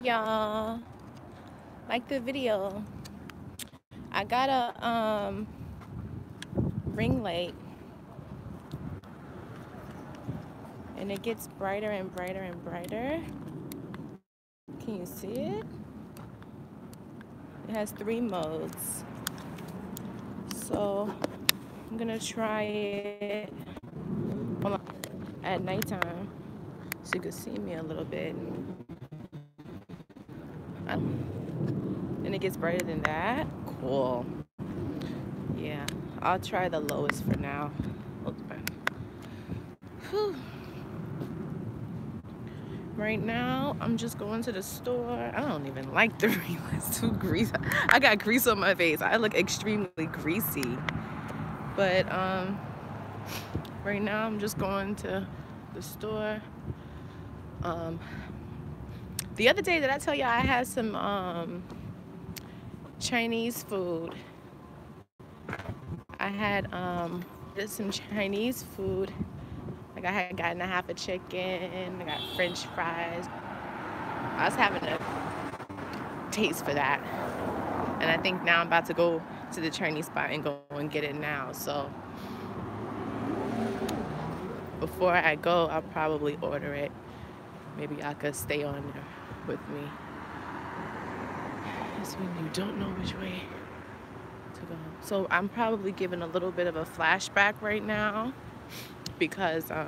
Y'all, like the video. I got a ring light, and it gets brighter and brighter and brighter. Can you see it? It has 3 modes. So I'm gonna try it at nighttime so you can see me a little bit. And it gets brighter than that. Cool. Yeah, I'll try the lowest for now. Whew. Right now, I'm just going to the store. I don't even like the ring. It's too greasy. I got grease on my face. I look extremely greasy. But right now, I'm just going to the store. The other day, did I tell you I had some Chinese food? I had some Chinese food. Like I had gotten a half a chicken. I got French fries. I was having a taste for that, and I think now I'm about to go to the Chinese spot and go and get it now. So before I go, I'll probably order it. Maybe I could stay on there with me. That's when you don't know which way to go. So I'm probably giving a little bit of a flashback right now because I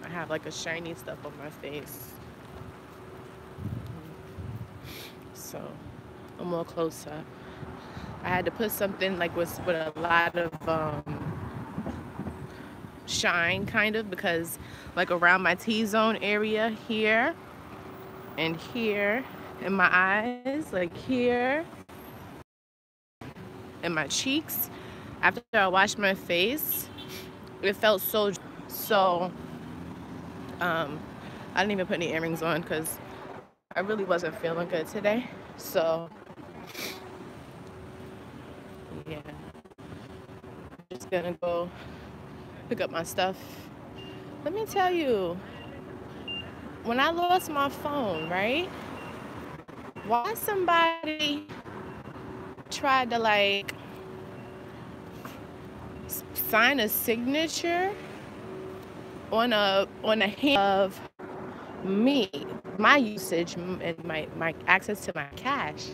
have like a shiny stuff on my face. So I'm more closer. I had to put something like with a lot of shine, kind of, because like around my T-zone area here and here in my eyes, like here in my cheeks, after I washed my face, it felt so I didn't even put any earrings on because I really wasn't feeling good today. So yeah, I'm just gonna go pick up my stuff. Let me tell you, when I lost my phone, right? Why somebody tried to like sign a signature on a hand of me, my usage and my access to my cash,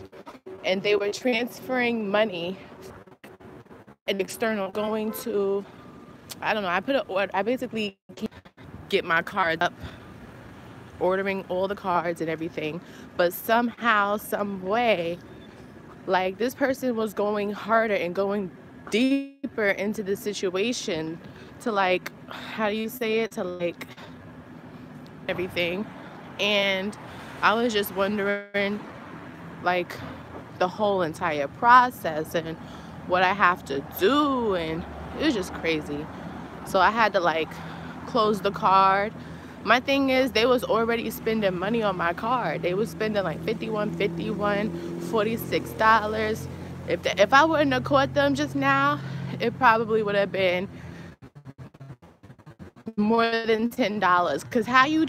and they were transferring money and external going to, I don't know, I put an order. I basically get my card up, ordering all the cards and everything, but somehow, some way, like this person was going harder and going deeper into the situation to like, how do you say it, to like everything. And I was just wondering like the whole entire process and what I have to do, and it was just crazy. So I had to like close the card. My thing is, they was already spending money on my card. They was spending like $46. If I wouldn't have caught them just now, it probably would have been more than $10. Cause how you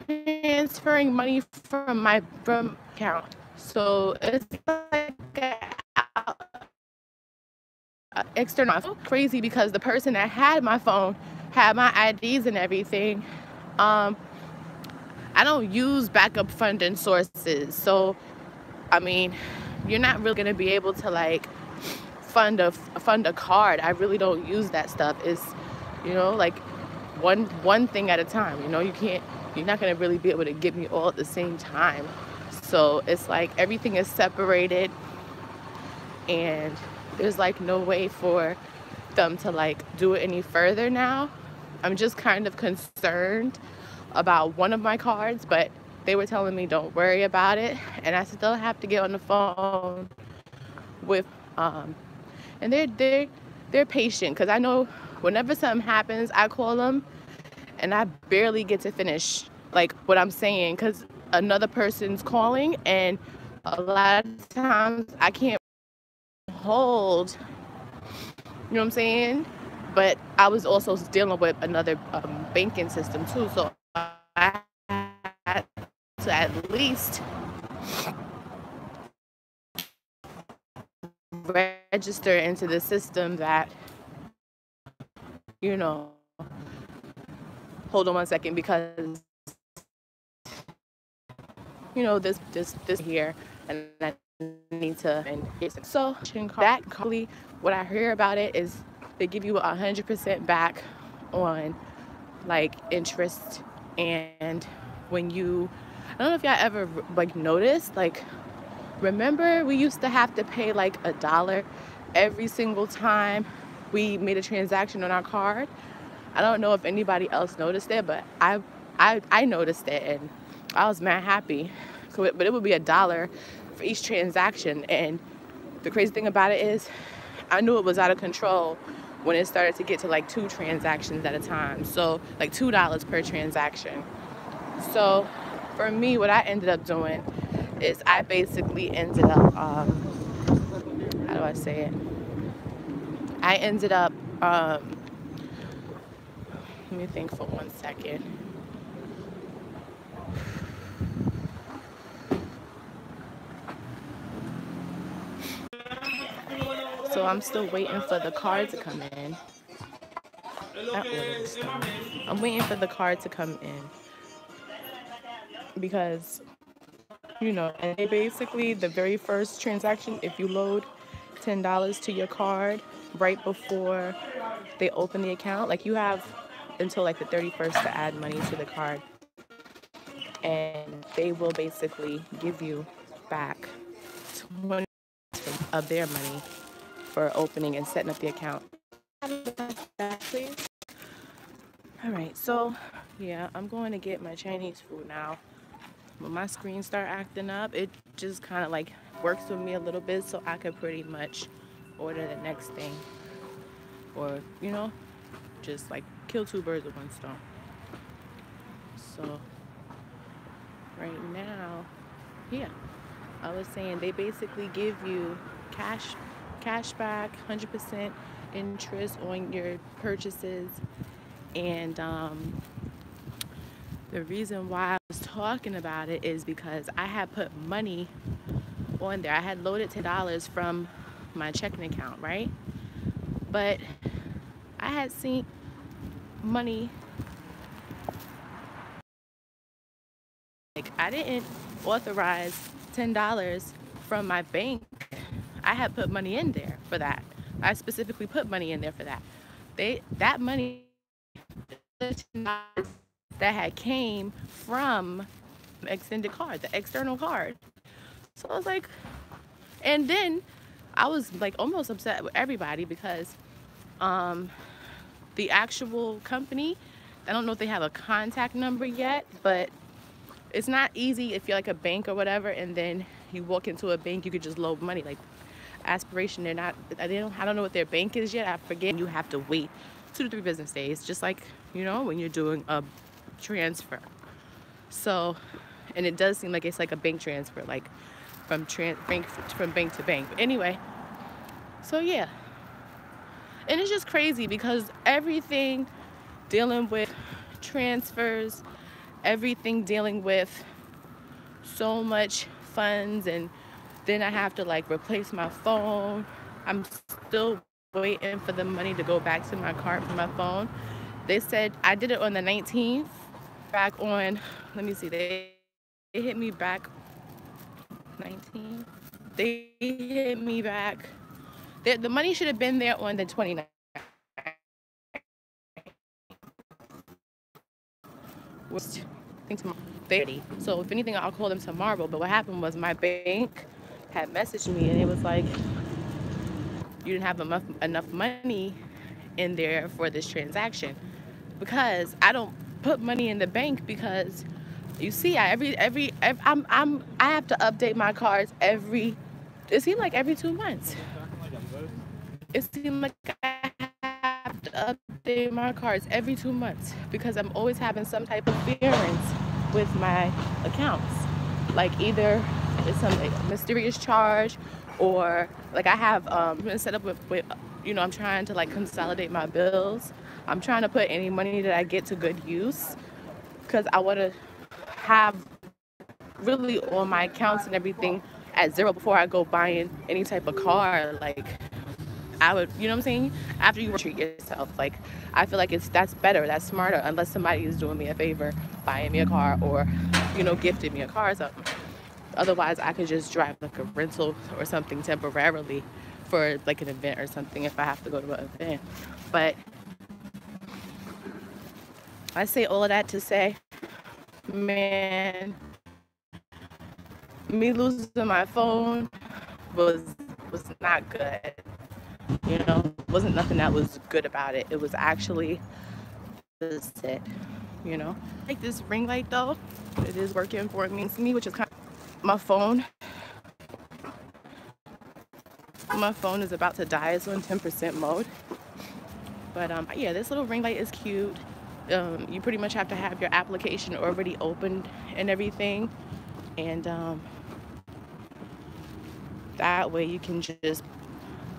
transferring money from my account? So it's like external. Crazy because the person that had my phone had my IDs and everything. I don't use backup funding sources, so I mean, you're not really gonna be able to like fund a card. I really don't use that stuff. It's, you know, like one thing at a time. You know, you're not gonna really be able to give me all at the same time. So it's like everything is separated, and there's like no way for them to like do it any further now. I'm just kind of concerned about one of my cards, but they were telling me don't worry about it, and I still have to get on the phone with and they're patient, because I know whenever something happens, I call them and I barely get to finish like what I'm saying because another person's calling, and a lot of times I can't hold, you know what I'm saying? But I was also dealing with another banking system too, so I had to at least register into the system that, you know, hold on one second, because, you know, this here, and I need to, and so that what I hear about it is they give you 100% back on like interest. And when you, I don't know if y'all ever like noticed, like, remember we used to have to pay like $1 every single time we made a transaction on our card? I don't know if anybody else noticed it, but I noticed it, and I was mad happy. But it would be $1 for each transaction, and the crazy thing about it is I knew it was out of control when it started to get to like 2 transactions at a time. So like $2 per transaction. So for me, what I ended up doing is I basically ended up, how do I say it? I ended up, let me think for 1 second. So I'm still waiting for the card to come in. I'm waiting for the card to come in because, you know, and they basically, the very first transaction, if you load $10 to your card right before they open the account, like you have until like the 31st to add money to the card, and they will basically give you back 20% of their money for opening and setting up the account. Please. All right, so yeah, I'm going to get my Chinese food now. When my screen start acting up, it just kind of like works with me a little bit, so I could pretty much order the next thing, or, you know, just like kill 2 birds with 1 stone. So right now, yeah, I was saying they basically give you cash back, 100% interest on your purchases. And the reason why I was talking about it is because I had put money on there. I had loaded $10 from my checking account, right? But I had seen money, like I didn't authorize $10 from my bank. I had put money in there for that. I specifically put money in there for that. That money that had came from extended card, the external card. So I was like, and then I was like almost upset with everybody because the actual company, I don't know if they have a contact number yet, but it's not easy if you're like a bank or whatever, and then you walk into a bank, you could just load money. Like Aspiration, I don't know what their bank is yet. I forget. You have to wait 2 to 3 business days, just like, you know, when you're doing a transfer. So, and it does seem like it's like a bank transfer, like from bank to bank. But anyway, so yeah, and it's just crazy because everything dealing with transfers, everything dealing with so much funds, and then I have to like replace my phone. I'm still waiting for the money to go back to my card for my phone. They said I did it on the 19th. Back on, let me see, they hit me back 19th. They hit me back. The money should have been there on the 29th. I think tomorrow, 30. So if anything, I'll call them tomorrow. But what happened was my bank had messaged me, and it was like, you didn't have enough money in there for this transaction, because I don't put money in the bank, because you see, I have to update my cards it seemed like every 2 months. It seemed like I have to update my cards every 2 months because I'm always having some type of variance with my accounts. Like either it's some mysterious charge, or like I have been set up with, you know, I'm trying to like consolidate my bills. I'm trying to put any money that I get to good use, because I want to have really all my accounts and everything at zero before I go buying any type of car. Like, I would, you know what I'm saying? After you treat yourself, like, I feel like that's better, that's smarter, unless somebody is doing me a favor, buying me a car, or, you know, gifting me a car or something. Otherwise, I could just drive like a rental or something temporarily for like an event or something if I have to go to an event. But I say all of that to say, man, me losing my phone was not good. You know, wasn't nothing that was good about it. It was actually it. You know, like this ring light though, it is working for me, which is kind of, my phone is about to die. It's on 10% mode. But yeah, this little ring light is cute. You pretty much have to have your application already opened and everything, and that way you can just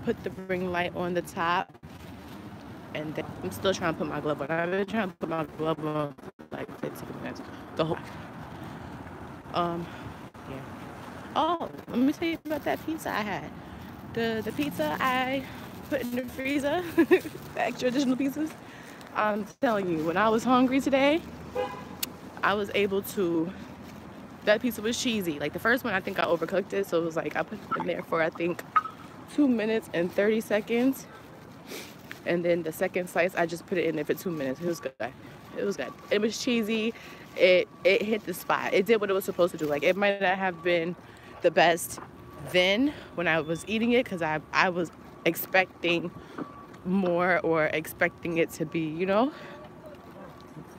put the ring light on the top. And then I'm still trying to put my glove on. I've been trying to put my glove on for like 15 minutes. The whole yeah. Oh, let me tell you about that pizza I had. The pizza I put in the freezer, the extra additional pizzas. I'm telling you, when I was hungry today, I was able to, that pizza was cheesy. Like the first one, I think I overcooked it. So it was like, I put it in there for, I think, 2 minutes and 30 seconds. And then the second slice, I just put it in there for 2 minutes. It was good. It was good. It was cheesy. It hit the spot. It did what it was supposed to do. Like, it might not have been the best then when I was eating it, because I was expecting more, or expecting it to be, you know,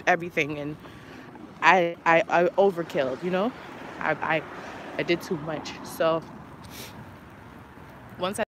everything. And I overkilled, you know. I did too much. So once I